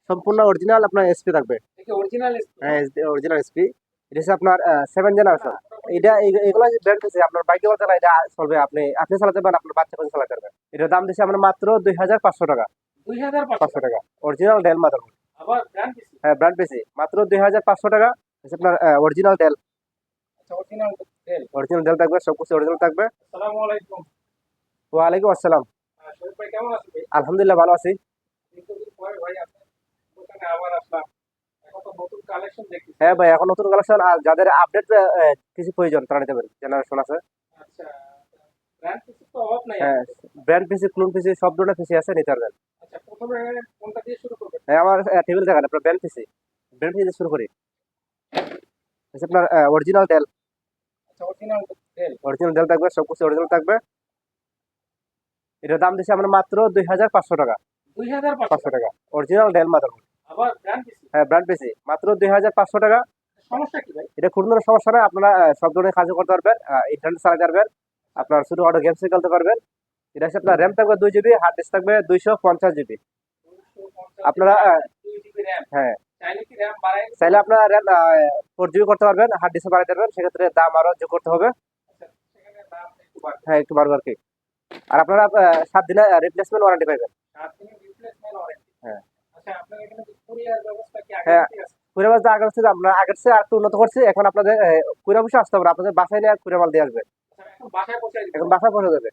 সম্পূর্ণ অরিজিনাল আপনার এসপি থাকবে। অরিজিনাল হ্যাঁ, অরিজিনাল এসপি। এটা হচ্ছে আপনার 7 জেনারেশন। এটা এগুলো ব্র্যান্ড হচ্ছে আপনার বাইকে চালা এটা চলবে, আপনি আপনি চালাতে পারেন, আপনার বাচ্চা কাছে চালাতে পারবেন। এটার দাম দিচ্ছে আমরা মাত্র 2500 টাকা। 2500 টাকা অরিজিনাল ডেল মাদার। আবার ব্র্যান্ড পিসি। হ্যাঁ, ব্র্যান্ড পিসি মাত্র 2500 টাকা। হচ্ছে আপনার অরিজিনাল ডেল। আচ্ছা, অরিজিনাল ডেল। অরিজিনাল ডেল থাকবে, সব কিছু অরিজিনাল থাকবে। আসসালামু আলাইকুম। ওয়ালাইকুম আসসালাম। শরীফ ভাই কেমন আছেন ভাই? আলহামদুলিল্লাহ ভালো আছি। দীর্ঘদিন পরে ভাই আপনার দোকানে আবার আসলাম। এখন তো নতুন কালেকশন দেখতেছি। হ্যাঁ ভাই, এখন নতুন কালেকশন আর যাদের আপডেট কিছু প্রয়োজন তারা নিতে পারেন, জেনারেশন আছে। আচ্ছা, ব্র্যান্ড পিসি তো অভাব নাই হ্যাঁ, আপনাদের। ব্র্যান্ড পিসি, ক্লোন পিসি, সব ধরনের পিসি আছে, নিতে পারবেন। আচ্ছা, প্রথমে কোনটা দিয়ে শুরু করবেন? হ্যাঁ, আমার টেবিল দেখান আপনার ব্র্যান্ড পিসি। ব্র্যান্ড পিসি শুরু করি। হচ্ছে আপনার অরিজিনাল ডেল। আচ্ছা, অরিজিনাল ডেল। অরিজিনাল ডেল থাকবে, সব কিছু অরিজিনাল থাকবে। এটার দাম দিচ্ছে আমরা মাত্র 2500 টাকা। 2500 টাকা অরিজিনাল ডেল মাদার। আবার ব্র্যান্ড পিসি। হ্যাঁ, ব্র্যান্ড পিসি মাত্র 2500 টাকা। সমস্যা কি ভাই? এটা কোনো ধরনের সমস্যা নয়, আপনারা সব ধরনের কাজ করতে পারবেন, ইন্টারনেট চালাতে পারবেন, আপনার ছোটখাটো গেমস খেলতে পারবেন। এটা হচ্ছে আপনার র্যাম থাকবে 2 জিবি, হার্ড ডিস্ক থাকবে 250 জিবি। 250 আপনারা 2 জিবি র‍্যাম। হ্যাঁ, চাইলে কি র‍্যাম বাড়ায়? চাইলে আপনারা র্যাম 4 জিবি করতে পারবেন, হার্ড ডিস্ক বাড়াতে পারবেন, সেক্ষেত্রে দাম আরো যোগ করতে হবে। আচ্ছা, সেখানে দাম একটু বাড়বে। হ্যাঁ, একটু বাড়বে আর কি। আর আপনারা 7 দিনের রিপ্লেসমেন্ট ওয়ারেন্টি পাবেন। 7 দিনের রিপ্লেসমেন্ট ওয়ারেন্টি। হ্যাঁ। আচ্ছা, আপনার এখানে কি কুরিয়ার ব্যবস্থা কি আগে হ্যাঁ, থেকে আছে? কুরিয়ার মাল আগের হচ্ছে আমরা আগের চেয়ে আর একটু উন্নত করছি। এখন আপনাদের কুরিয়ার অফিসে আসতে হবে না, আপনাদের বাসায় নিয়ে কুরিয়ার মাল দিয়ে আসবে। আচ্ছা, এখন বাসায় পৌঁছায় দিতে এখন হবে। বাসায় পৌঁছে যাবে।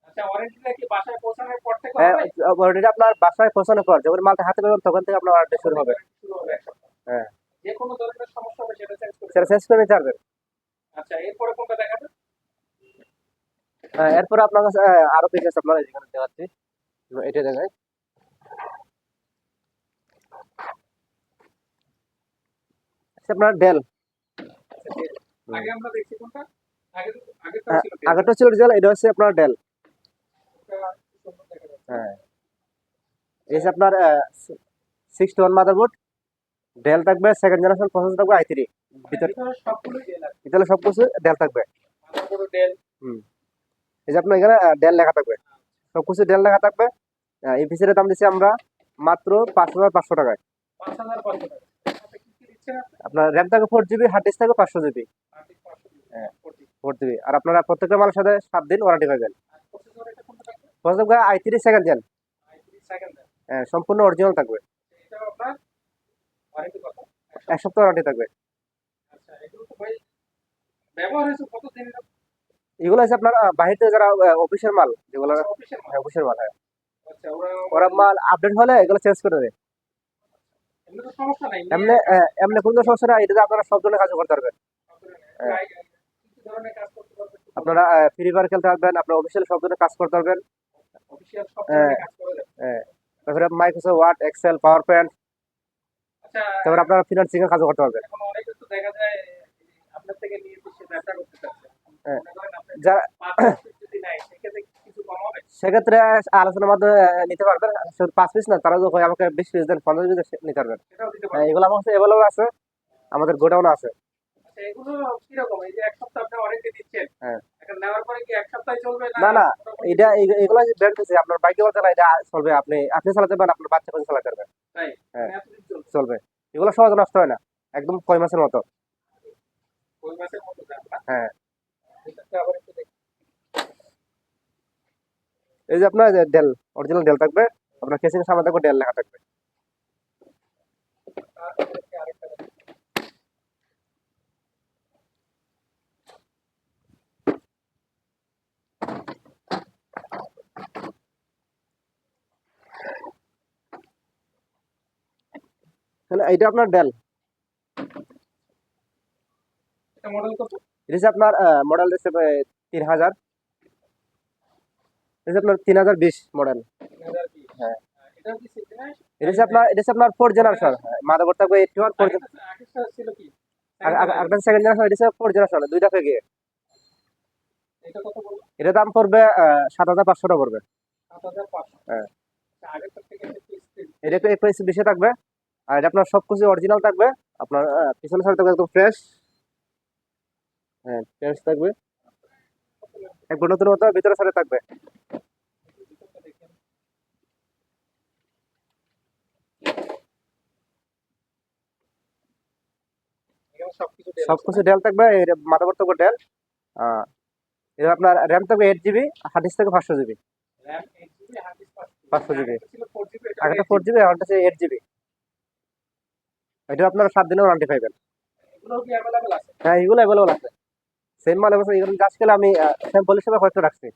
আচ্ছা, ওয়ারেন্টিটা কি বাসায় পৌঁছানোর পর থেকে হ্যাঁ, হবে? ওয়ারেন্টি আপনার বাসায় পৌঁছানোর পর যখন মালটা হাতে পাবেন তখন থেকে আপনার ওয়ারেন্টি শুরু হবে। শুরু হবে 1 সপ্তাহ। হ্যাঁ, যে কোনো ধরনের সমস্যা হবে সেটা চেঞ্জ করে সেটা দিবেন। চেঞ্জ করে নিতে পারবেন। আচ্ছা, এরপরে কোনটা দেখাবেন? এরপরে আপনার কাছে আরো পিস আছে, আপনার এখানে দেখাচ্ছি। এটা দেখাই। আচ্ছা, আপনার ডেল। আচ্ছা, যে আগে আমরা দেখছি কোনটা? আগে আগেরটা ছিল কি? আগেরটা ছিল ডেল, এটা হচ্ছে আপনার ডেল। এটা সুন্দর দেখা যাচ্ছে। হ্যাঁ, এই হচ্ছে আপনার 61 মাদারবোর্ড। ডেল থাকবে, সেকেন্ড জেনারেশন প্রসেসর থাকবে i3 ভিতর। ভিতরে সবগুলোই ডেল আছে। ভিতরে সবকিছু ডেল থাকবে। Motherboard del. হুম, এই যে আপনার এখানে ডেল লেখা থাকবে, সবকিছু ডেল লেখা থাকবে। এই পিসির দাম দিচ্ছি আমরা মাত্র 5500 টাকায়। 5500 টাকা। আচ্ছা, কি দিচ্ছেন আপনি? আপনার র্যাম থাকবে 4 জিবি, হার্ড ডিস্ক থাকবে 500 জিবি। আর্থিক 500 দিবেন। হ্যাঁ, 40। 4 জিবি। আর আপনারা প্রত্যেকটা মালের সাথে 7 দিন ওয়ারেন্টি পাবেন। আর প্রসেসর এটা কোনটা থাকবে? Processor i3 second gen. i3 second দেন। সম্পূর্ণ অরিজিনাল থাকবে। এটাও আপনার ওয়ারেন্টি কত? 1 এক সপ্তাহ। সপ্তাহ ওয়ারেন্টি থাকবে। আচ্ছা, এগুলো তো ভাই ব্যবহার হয়েছে কতদিন? এগুলো হচ্ছে আপনার বাহির থেকে যারা অফিসের মাল, যেগুলো আচ্ছা, অফিসের মাল। অফিসের মাল। হ্যাঁ, আচ্ছা, ওরা ওরা মাল আপডেট হলে এগুলো চেঞ্জ করে দেবে। এমনি তো সমস্যা নাই। এমনি এমনি কোনো সমস্যা নাই, এটাতে আপনারা সব ধরনের কাজ করতে পারবেন। হ্যাঁ, কি ধরনের কাজ করতে পারবেন? আপনারা ফ্রি ফায়ার খেলতে পারবেন, আপনার অফিসিয়াল সব ধরনের কাজ করতে পারবেন। অফিসিয়াল সব হ্যাঁ, ধরনের কাজ করে দেন। হ্যাঁ। তারপরে Microsoft Word, Excel, PowerPoint. আচ্ছা, তারপরে আপনারা ফিনান্সিং এর কাজও করতে পারবেন। এখন অনেকে তো দেখা যায় আপনার থেকে নিয়ে এসে ব্যবসা করতে চাচ্ছে। হ্যাঁ, মনে করেন আপনি যারা 5 পিস যদি নেয় সেক্ষেত্রে কিছু কম হবে? সেক্ষেত্রে আলোচনার মাধ্যমে নিতে পারবেন। শুধু 5 পিস না, তারা যখন আমাকে 20 পিস দেন, 50 পিস নিতে পারবেন। সেটাও দিতে হ্যাঁ, পারবেন। এগুলো আমার কাছে অ্যাভেলেবল আছে, আমাদের গোডাউনে আছে। আচ্ছা, এগুলো কিরকম? এই যে 1 সপ্তাহ আপনি ওয়ারেন্টি দিচ্ছেন, হ্যাঁ, এখন নেওয়ার পরে কি 1 সপ্তাহ চলবে না না না, মোটামুটি? এটা এগুলো ব্র্যান্ড পিসি, আপনার বাইকে চালা এটা চলবে, আপনি চালাতে পারেন, আপনার বাচ্চা কাছে চালাতে পারবেন। তাই? হ্যাঁ, মানে এতদিন চলবে? চলবে। এগুলো সহজে নষ্ট হয় না, একদম কয় মাসের মতো। ওই মাসের মতো যান না? হ্যাঁ, এটাতে আবার একটু দেখি। এই যে আপনার ডেল, অরিজিনাল ডেল থাকবে, আপনার কেসিং সামনে থাকবে ডেল লেখা থাকবে। তারপরে কি আরেকটা দেখি। তাহলে এটা আপনার ডেল। এটা মডেল কত? এটা হচ্ছে আপনার মডেল হিসেবে 3000। এটা হচ্ছে আপনার 3020 মডেল। 3020। হ্যাঁ, এটাও কি সিগন্যাল? এটা হচ্ছে আপনার 4 জেনারেশন। মাদারবোর্ড থাকবে 81 4। আগেরটা ছিল কি? Second generation. একটা সেকেন্ড জেনারেশন, এটা হচ্ছে 4 জেনারেশন, দুই ধাপে গিয়ে। এটা কত বলবো? এটা দাম পড়বে 7500 টাকা পড়বে। 7500। হ্যাঁ, আগেরটার থেকে একটু স্পিড। এটা একটু বেশি থাকবে। আর এটা আপনার সবকিছু অরিজিনাল থাকবে। আপনার পিছনের সাইড থাকবে একদম ফ্রেশ। হ্যাঁ, ফ্রেশ থাকবে, একবার নতুন মতো ভিতরের সাইডে থাকবে। এখানে সবকিছু ডেল আছে সবকিছু না? ডেল থাকবে, এর মাদারবোর্ড থাকবে ডেল। আহ, এর আপনার র্যাম থাকবে 8 জিবি, হার্ড ডিস্ক থাকবে 500 GB. RAM 8 GB, hard disk 500 GB। 500 GB, আগেরটা ছিল 4 GB, এটা হলো আগেটা 8 GB। 4 জিবি, এখন হচ্ছে 8 জিবি। এটা আপনার 7 দিনের ওয়ারেন্টি পাইবেন। এগুলোও কি অ্যাভেলেবল আছে? হ্যাঁ, এগুলো অ্যাভেলেবল আছে। সেম মাল অবশ্যই, এগুলো আজকাল আমি স্যাম্পল হিসেবে হয়তো রাখছি।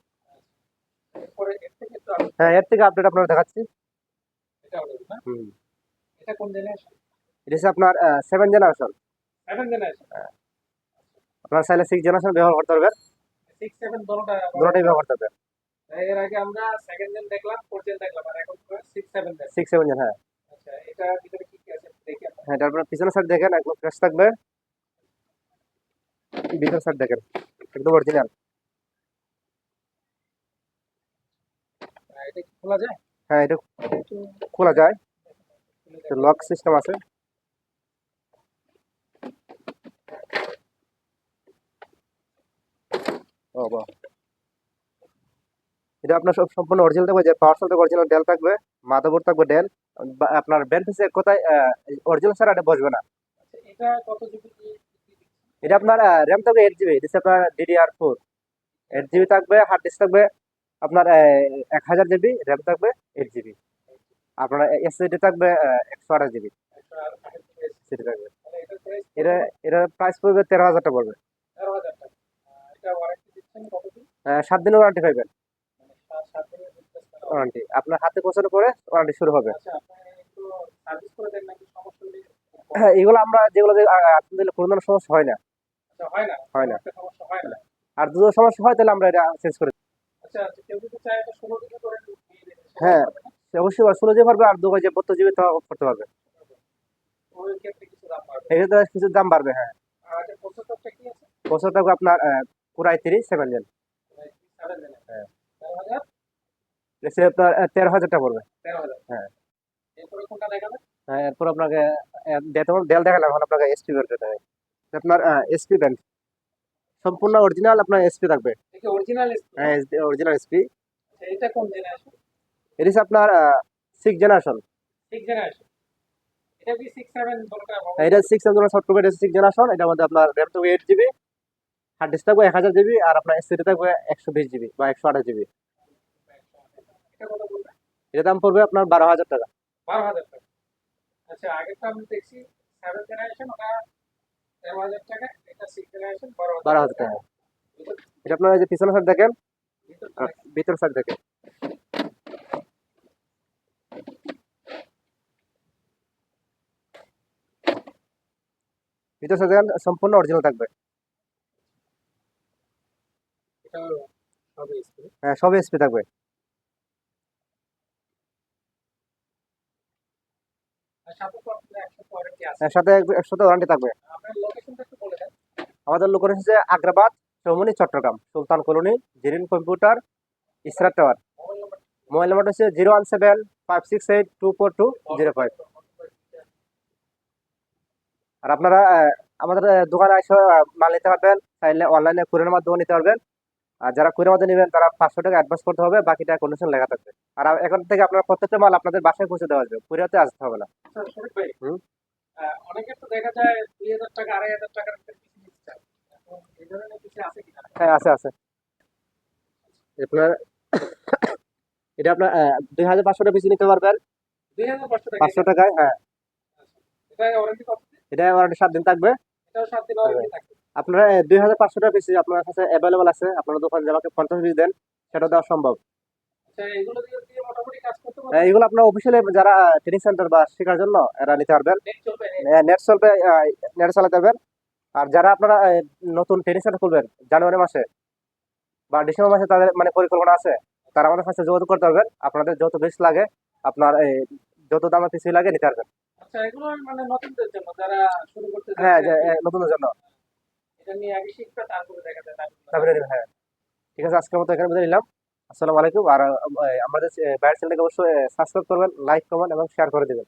এরপরে এর থেকে একটু আপডেট হ্যাঁ, করেন। এর থেকে আপডেট আপনার দেখাচ্ছি। এটা হলো না? হুম, এটা কোন জেনারেশন? এটা হচ্ছে আপনার 7 জেনারেশন। 7 জেনারেশন। আপনার চাইলে 6 জেনারেশন ব্যবহার করতে পারবেন, 6 7 দোনোটা ব্যবহার দুটোটাই করা ব্যবহার যাবে। করতে পারবেন। এর আগে আমরা সেকেন্ড জেন দেখলাম, 4 জেন দেখলাম, আর এখন 6 7 দেখলাম। 6 7 জন, হ্যাঁ। আচ্ছা, এটার ভিতরে কি কি আছে দেখি আমরা। হ্যাঁ, তারপর পিছনের সাইড দেখেন, একদম ফ্রেশ থাকবে। ভিতরের সাইড দেখেন, একদম অরিজিনাল। এটা কি খোলা যায়? হ্যাঁ, এটা একটু খোলা যায়, খুলে দেখি। লক সিস্টেম আছে। ও বাহ, এটা আপনার সব সম্পূর্ণ অরিজিনাল থাকবে, যে পাওয়ার সাপ্লাই অরিজিনাল ডেল থাকবে, মাদারবোর্ড থাকবে ডেল। আপনার ব্যান্ড পিসে কোথায় অরিজিনাল ছাড়া এটা বসবে না। আচ্ছা, এটা কত জিবি কি দিচ্ছে? এটা আপনার র্যাম থাকবে 8 জিবি, এটা আপনার DDR4। 8 জিবি থাকবে, হার্ড ডিস্ক থাকবে আপনার 1000 জিবি, র্যাম থাকবে 8 জিবি। আপনার এসএসডি থাকবে 128 জিবি, 128 জিবি আছে। সেটা থাকবে। তাহলে এটার প্রাইস এটা কত? এটা প্রাইস পড়বে 13,000 টাকা পড়বে। 13,000 টাকা। এটা ওয়ারেন্টি দিচ্ছেন কতদিন? 7 দিনের ওয়ারেন্টি পাইবেন। মানে 7 দিনের রিপ্লেসমেন্ট ওয়ারেন্টি। ওয়ারেন্টি আপনার হাতে পৌঁছানোর পরে ওয়ারেন্টি শুরু হবে। আচ্ছা, আপনি একটু সার্ভিস করে দেন নাকি সমস্যা হলে? হ্যাঁ, এগুলো আমরা যেগুলো আপনি দিলে কোনো ধরনের সমস্যা হয় না। আচ্ছা, হয় না? হয় কোনো না। একটা সমস্যা হয় না? আর যদি সমস্যা হয় তাহলে আমরা এটা চেঞ্জ করে দিই। আচ্ছা, আচ্ছা, কেউ যদি চায় এটা 16 দিনে করে দিয়ে দেবে, সেটাও হ্যাঁ, পারবে না? সে অবশ্যই 16 জিবি পারবে, আর 2 যে 32 জিবি তা করতে পারবে। ওই ক্ষেত্রে কিছু দাম বাড়বে। এক্ষেত্রে কিছু দাম বাড়বে, হ্যাঁ। আর এটা প্রসেসরটা কি আছে? পৌঁছাতে থাকবে আপনার পুরো i3 7 জেন। 7 জেনে। হ্যাঁ, 13,000? সে আপনার 13,000 টাকা পড়বে। 13,000। হ্যাঁ। এরপরে কোনটা দেখাবে? হ্যাঁ, এরপর আপনাকে ডেল দেখালাম, এখন আপনাকে এসপি ব্যান্ড দেখাবে। আপনার এসপি ব্যান্ড সম্পূর্ণ অরিজিনাল, আপনার এসপি থাকবে। এটা কি অরিজিনাল এসপি? হ্যাঁ, অরিজিনাল এসপি। আচ্ছা, এটা কোন জেনারেশন? এটা হচ্ছে আপনার 6 জেনারেশন। 6 জেনারেশন। এটা কি 6 7 দরকার হবে? এটা 6 জেনারেশন সফটওয়্যার, এটা 6 জেনারেশন। এটার মধ্যে আপনার র্যাম থাকবে 8 জিবি, হার্ড ডিস্ক থাকবে 1000 জিবি, আর আপনার এসএসডি থাকবে 120 জিবি বা 128 জিবি। এটা কত বলবে? এটার দাম পড়বে আপনার 12,000 টাকা। 12,000 টাকা। আচ্ছা, আগেরটা আমি দেখছি 7 জেনারেশন, ওটা 13,000 টাকা। এটা 6 জেনারেশন, 12,000 12,000 টাকা। টাকা। এটা আপনার এই যে পিছনের সাইড দেখেন, ভিতরটা আর নাকি? ভিতর সাইড দেখেন। ভিতর সাইড দেখেন, সম্পূর্ণ অরিজিনাল থাকবে। এটা হবে এসপি। হ্যাঁ, সব এসপি থাকবে। আর সাথে তো আপনার 100 ওয়ারেন্টি আছে। সাথে 100 ওয়ারেন্টি থাকবে। আপনার লোকেশনটা একটু বলে দেন। আমাদের লোকেশন হচ্ছে Agrabad, Choumuhani, Chittagong, Sultan Colony, Zerin Computer, Israt Tower. Mobile number. Mobile number হচ্ছে 017-568-24205। আর আপনারা আমাদের দোকানে এসে মাল নিতে পারবেন, চাইলে অনলাইনে কুরিয়ারের মাধ্যমে নিতে পারবেন। আর যারা কুরিয়ার মাধ্যমে নেবেন তারা 500 টাকা অ্যাডভান্স করতে হবে, বাকিটা কন্ডিশন লেখা থাকবে। আর এখন থেকে আপনার প্রত্যেকটা মাল আপনাদের বাসায় পৌঁছে দেওয়া হবে, কুরিয়ারতে আসতে হবে না। আচ্ছা, শরীফ ভাই, হুম। অনেকের তো দেখা যায় 2,000 টাকা 2,500 টাকার একটা পিসি নিতে চায়। এখন এই ধরনের পিসি আছে কিনা? হ্যাঁ, আছে আছে। আপনার এটা আপনার 2,500 টাকা বেশি নিতে পারবেন 2,500 টাকা। 500 টাকায়। হ্যাঁ, এটা ওয়ারেন্টি কত দিন? এটা ওয়ারেন্টি 7 দিন থাকবে। এটাও 7 দিন ওয়ারেন্টি থাকে। আপনার 2,500 টাকা বেশি আপনার কাছে অ্যাভেলেবল আছে। আপনার দোকান যে আমাকে 50 পিস দেন, সেটা দেওয়া সম্ভব। আচ্ছা, এগুলো দিয়ে মোটামুটি কাজ করতে পারবে? এগুলো আপনার অফিসিয়ালি যারা ট্রেনিং সেন্টার বা শেখার জন্য এরা নিতে পারবেন। নেট চলবে? নেট চলবে, নেট চালাতে পারবেন। আর যারা আপনারা নতুন ট্রেনিং সেন্টার খুলবেন জানুয়ারি মাসে বা ডিসেম্বর মাসে, তাদের মানে পরিকল্পনা আছে, তারা আমাদের কাছে যোগাযোগ করতে পারবেন। আপনাদের যত বেশি লাগে, আপনার যত দামে পিছু লাগে নিতে পারবেন। আচ্ছা, এগুলো মানে নতুনদের জন্য যারা শুরু করতে হ্যাঁ, যাচ্ছে আর কি। নতুনের জন্য। এটা নিয়ে আগে শিখবে, তারপরে দেখা যায় তারপরে হ্যাঁ, ঠিক আছে, আজকের মতো এখানে বুঝে নিলাম। আসসালামু আলাইকুম। আর আমাদের বাইরের চ্যানেলকে অবশ্যই সাবস্ক্রাইব করবেন, লাইক কমেন্ট এবং শেয়ার করে দেবেন।